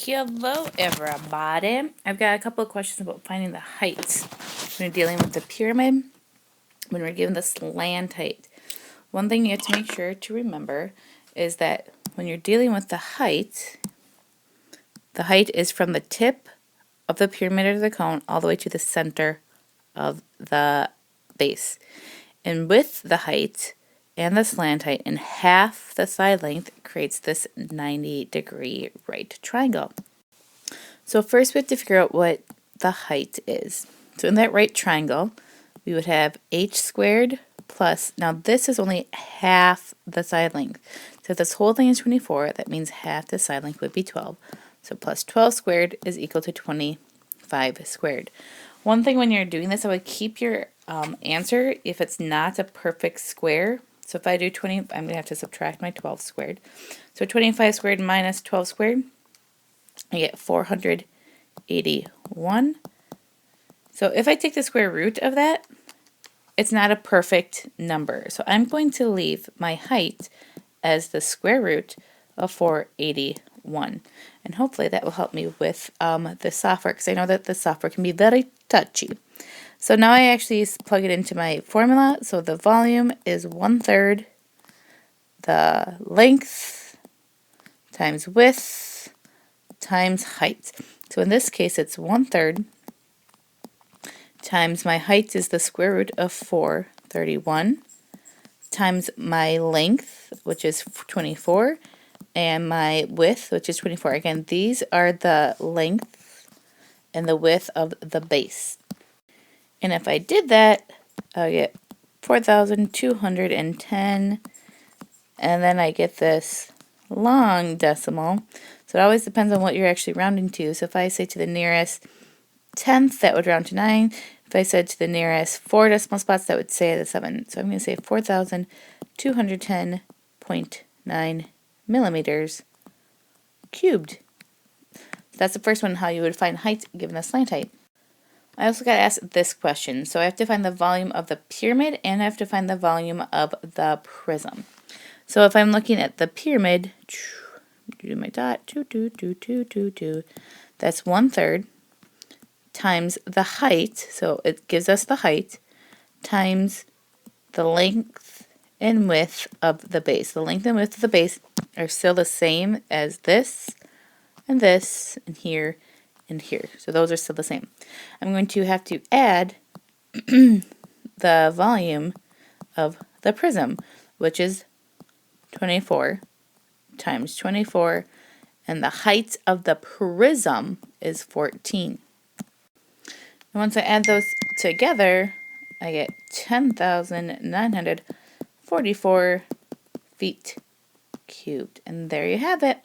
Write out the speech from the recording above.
Hello everybody. I've got a couple of questions about finding the height when you're dealing with the pyramid, when we're given the slant height. One thing you have to make sure to remember is that when you're dealing with the height is from the tip of the pyramid or the cone all the way to the center of the base. And with the height and the slant height and half the side length creates this 90-degree right triangle. So first we have to figure out what the height is. So in that right triangle, we would have h squared plus, now this is only half the side length. So if this whole thing is 24, that means half the side length would be 12. So plus 12 squared is equal to 25 squared. One thing when you're doing this, I would keep your answer if it's not a perfect square. So if I do 20, I'm going to have to subtract my 12 squared. So 25 squared minus 12 squared, I get 481. So if I take the square root of that, it's not a perfect number. So I'm going to leave my height as the square root of 481. And hopefully that will help me with the software, because I know that the software can be very touchy. So now I actually plug it into my formula. So the volume is 1/3 the length times width times height. So in this case it's 1/3 times my height is the square root of 431 times my length, which is 24, and my width, which is 24. Again, these are the length and the width of the base. And if I did that, I'll get 4,210, and then I get this long decimal. So it always depends on what you're actually rounding to. So if I say to the nearest tenth, that would round to 9. If I said to the nearest 4 decimal spots, that would say the 7. So I'm going to say 4,210.9 millimeters cubed. That's the first one, how you would find height given the slant height. I also got to ask this question. So I have to find the volume of the pyramid and I have to find the volume of the prism. So if I'm looking at the pyramid, do my dot, that's 1/3 times the height, so it gives us the height, times the length and width of the base. The length and width of the base are still the same as this, and here, and here. So those are still the same. I'm going to have to add the volume of the prism, which is 24 times 24, and the height of the prism is 14. And once I add those together, I get 10,944 feet cubed. And there you have it.